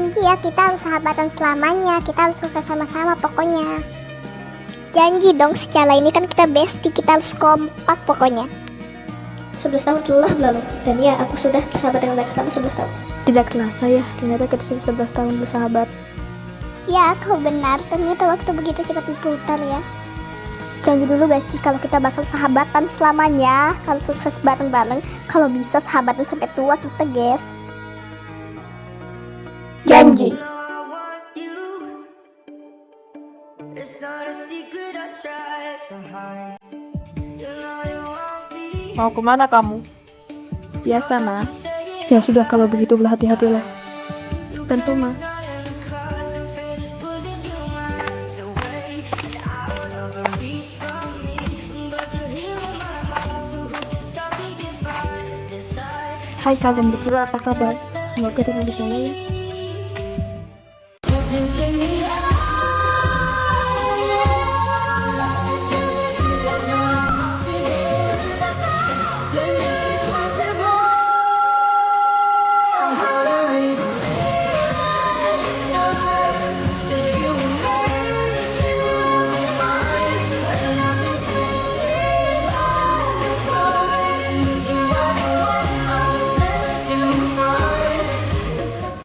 janji ya, kita harus sahabatan selamanya, kita harus sukses sama-sama pokoknya. Janji dong, secara ini kan kita bestie, kita harus kompak pokoknya. 11 tahun telah berlalu, dan ya aku sudah bersahabat dengan mereka selama 11 tahun. Tidak kerasa ya, ternyata kita sudah 11 tahun bersahabat. Ya, kau benar, ternyata waktu begitu cepat berputar ya. Janji dulu bestie kalau kita bakal sahabatan selamanya, harus sukses bareng-bareng. Kalau bisa sahabatan sampai tua kita, guys. Janji. Mau kemana kamu? Biasa, Ma. Ya sudah, kalau begitu berhati-hatilah. Tentu, Ma. Hai kalian berdua, apa kabar? Semoga dengan di sana ya.